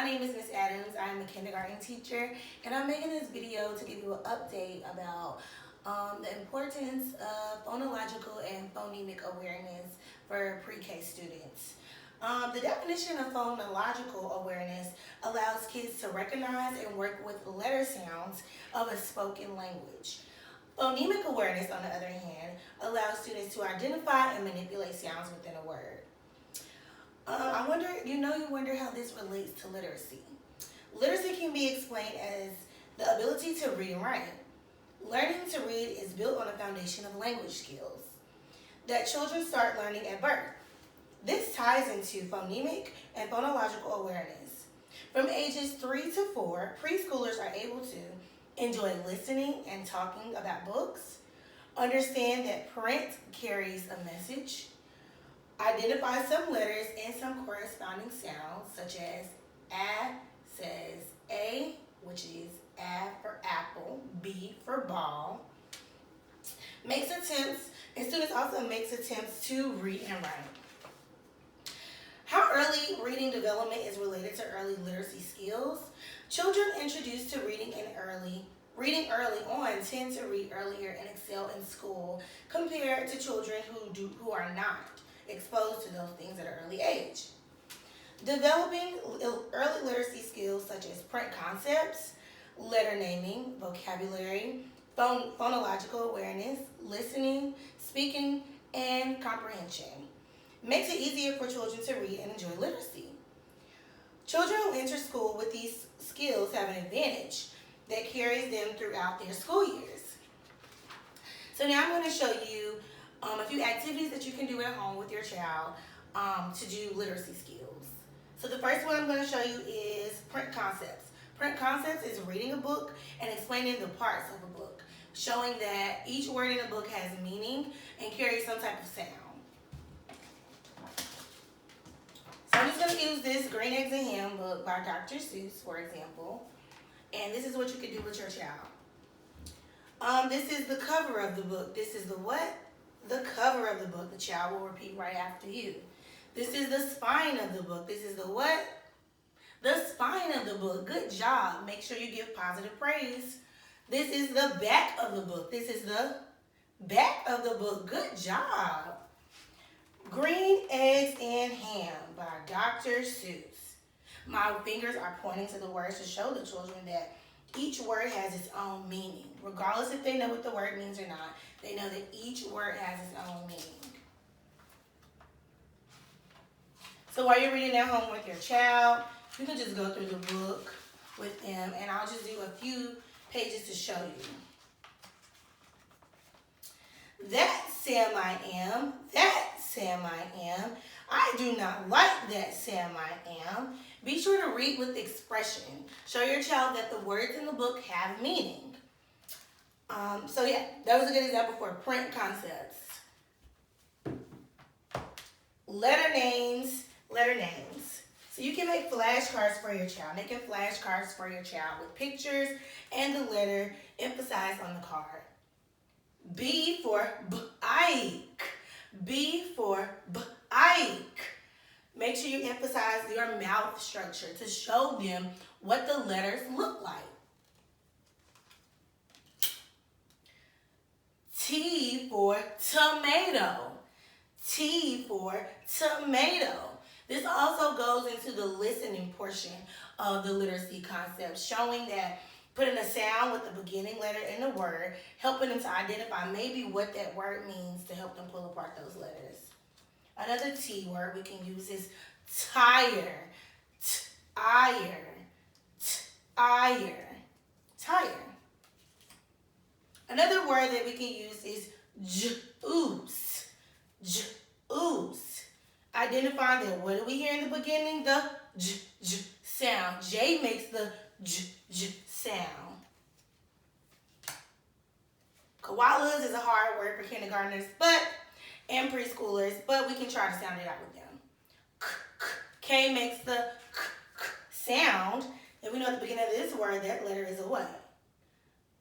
name is Miss Adams. I'm a kindergarten teacher, and I'm making this video to give you an update about the importance of phonological and phonemic awareness for pre-K students. The definition of phonological awareness allows kids to recognize and work with letter sounds of a spoken language. Phonemic awareness, on the other hand, allows students to identify and manipulate sounds within a word. You wonder how this relates to literacy. Literacy can be explained as the ability to read and write. Learning to read is built on a foundation of language skills that children start learning at birth. This ties into phonemic and phonological awareness. From ages 3 to 4, preschoolers are able to enjoy listening and talking about books, understand that print carries a message, identify some letters and some corresponding sounds, such as A says A, which is A for apple, B for ball. Students also makes attempts to read and write. How early reading development is related to early literacy skills. Children introduced to reading early on tend to read earlier and excel in school compared to children who are not exposed to those things at an early age. Developing early literacy skills such as print concepts, letter naming, vocabulary, phonological awareness, listening, speaking, and comprehension makes it easier for children to read and enjoy literacy. Children who enter school with these skills have an advantage that carries them throughout their school years. So now I'm going to show you a few activities that you can do at home with your child to do literacy skills. So the first one I'm going to show you is print concepts. Print concepts is reading a book and explaining the parts of a book, showing that each word in a book has meaning and carries some type of sound. So I'm just going to use this Green Eggs and Ham book by Dr. Seuss, for example. And this is what you can do with your child. This is the cover of the book. This is the what? The cover of the book. The child will repeat right after you. This is the spine of the book. This is the what? The spine of the book. Good job. Make sure you give positive praise. This is the back of the book. This is the back of the book. Good job. Green Eggs and Ham by Dr. Seuss. My fingers are pointing to the words to show the children that each word has its own meaning. Regardless if they know what the word means or not, they know that each word has its own meaning. So while you're reading at home with your child, you can just go through the book with them, and I'll just do a few pages to show you. That Sam I am, that Sam I am. I do not like that Sam I am. Be sure to read with expression. Show your child that the words in the book have meaning. So yeah, that was a good example for print concepts. Letter names. So you can make flashcards for your child. Making flashcards for your child with pictures and the letter emphasized on the card. B for bike. B for bike. Make sure you emphasize your mouth structure to show them what the letters look like. T for tomato. T for tomato. This also goes into the listening portion of the literacy concept, showing that putting a sound with the beginning letter in the word, helping them to identify maybe what that word means to help them pull apart those letters. Another T word we can use is tire. Tire. Tire. Tire. Another word that we can use is juice. Juice. Identify that what do we hear in the beginning? The j sound. J makes the j sound. Koalas is a hard word for kindergartners and preschoolers, but we can try to sound it out with them. K makes the sound, and we know at the beginning of this word that letter is a what?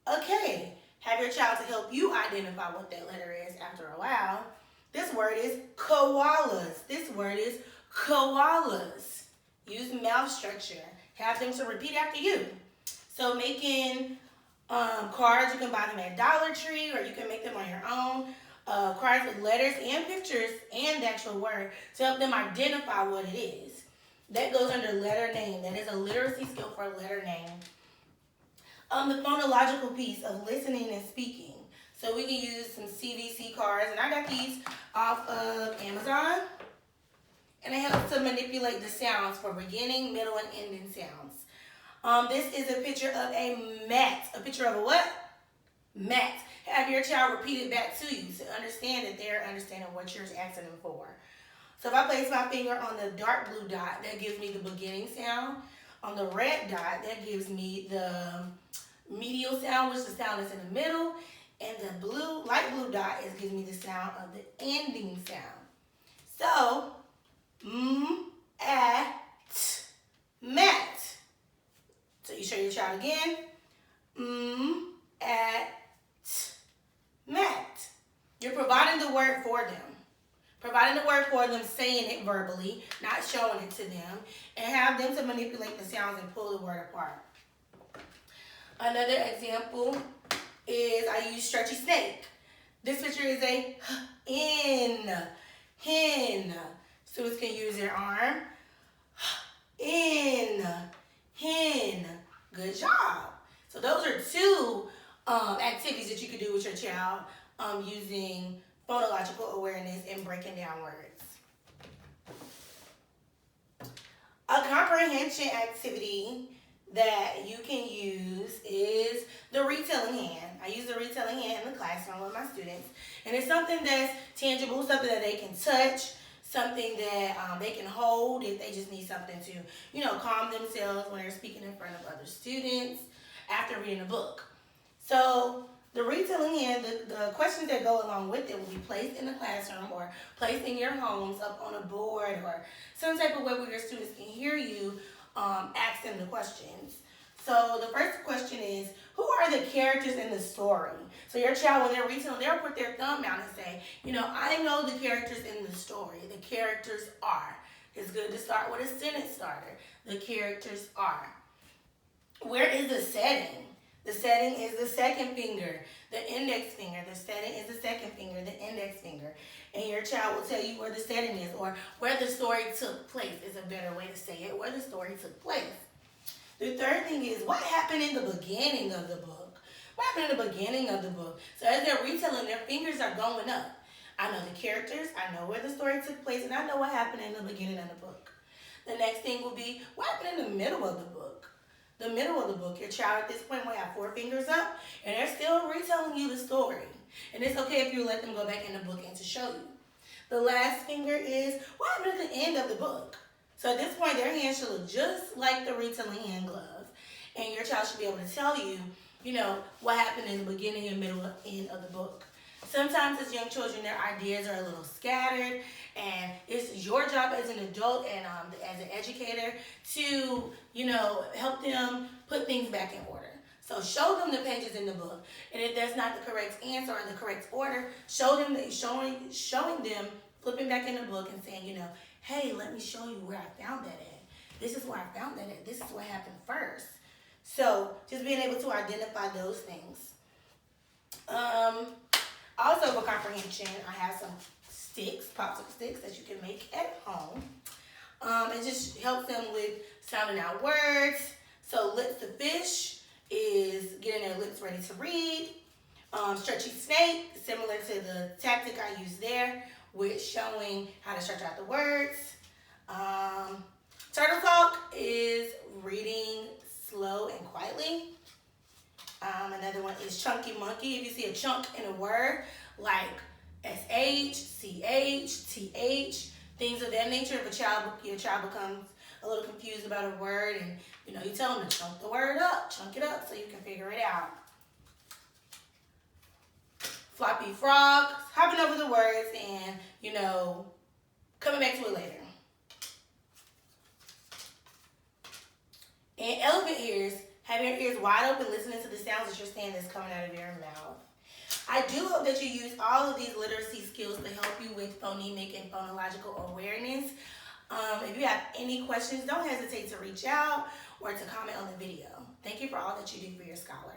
A K. Have your child to help you identify what that letter is after a while. This word is koalas. This word is koalas. Use mouth structure. Have them to repeat after you. So making cards, you can buy them at Dollar Tree or you can make them on your own. Cards with letters and pictures and the actual word to help them identify what it is. That goes under letter name. That is a literacy skill for a letter name. The phonological piece of listening and speaking. So we can use some CVC cards, and I got these off of Amazon. And it helps to manipulate the sounds for beginning, middle, and ending sounds. This is a picture of a mat. A picture of a what? Mat. Have your child repeat it back to you to understand that they're understanding what you're asking them for. So if I place my finger on the dark blue dot, that gives me the beginning sound. On the red dot, that gives me the medial sound, which is the sound that's in the middle. And the blue, light blue dot gives me the sound of the ending sound. So, at, mat. So you show your child again. At, mat. You're providing the word for them. Providing the word for them, saying it verbally, not showing it to them, and have them to manipulate the sounds and pull the word apart. Another example is I use stretchy snake. This picture is a hen. Students can use their arm. Hen. Good job. So those are two activities that you could do with your child using phonological awareness and breaking down words. A comprehension activity that you can use is the retelling hand. I use the retelling hand in the classroom with my students. And it's something that's tangible, something that they can touch, something that they can hold if they just need something to, calm themselves when they're speaking in front of other students after reading a book. So the retelling hand, the questions that go along with it will be placed in the classroom or placed in your homes up on a board or some type of way where your students can hear you ask them the questions. So the first question is, who are the characters in the story? So your child, when they're retelling, they'll put their thumb out and say, I know the characters in the story. The characters are. It's good to start with a sentence starter. The characters are. Where is the setting? The setting is the second finger, the index finger. The setting is the second finger, the index finger. And your child will tell you where the setting is, or where the story took place is a better way to say it, where the story took place. The third thing is, what happened in the beginning of the book? What happened in the beginning of the book? So as they're retelling, their fingers are going up. I know the characters, I know where the story took place, and I know what happened in the beginning of the book. The next thing will be, what happened in the middle of the book? The middle of the book, your child at this point will have 4 fingers up, and they're still retelling you the story. And it's okay if you let them go back in the book and to show you. The last finger is, what happened at the end of the book? So at this point, their hands should look just like the retelling hand gloves. And your child should be able to tell you, what happened in the beginning and middle and end of the book. Sometimes as young children, their ideas are a little scattered, and it's your job as an adult and as an educator to, help them put things back in order. So show them the pages in the book, and if that's not the correct answer or the correct order, showing them, flipping back in the book and saying, hey, let me show you where I found that at. This is where I found that at. This is what happened first. So just being able to identify those things. Also for comprehension, I have some popsicle sticks that you can make at home. It just helps them with sounding out words. So lips to fish is getting their lips ready to read. Stretchy snake, similar to the tactic I used there with showing how to stretch out the words. Turtle talk is reading slow and quietly. Another one is chunky monkey. If you see a chunk in a word like SH, CH, TH, things of that nature, if your child becomes a little confused about a word and you tell them to chunk the word up, chunk it up so you can figure it out. Floppy frog, hopping over the words and, coming back to it later. And elephant ears, having your ears wide open, listening to the sounds that you're saying that's coming out of your mouth. I do hope that you use all of these literacy skills to help you with phonemic and phonological awareness. If you have any questions, don't hesitate to reach out or to comment on the video. Thank you for all that you do for your scholar.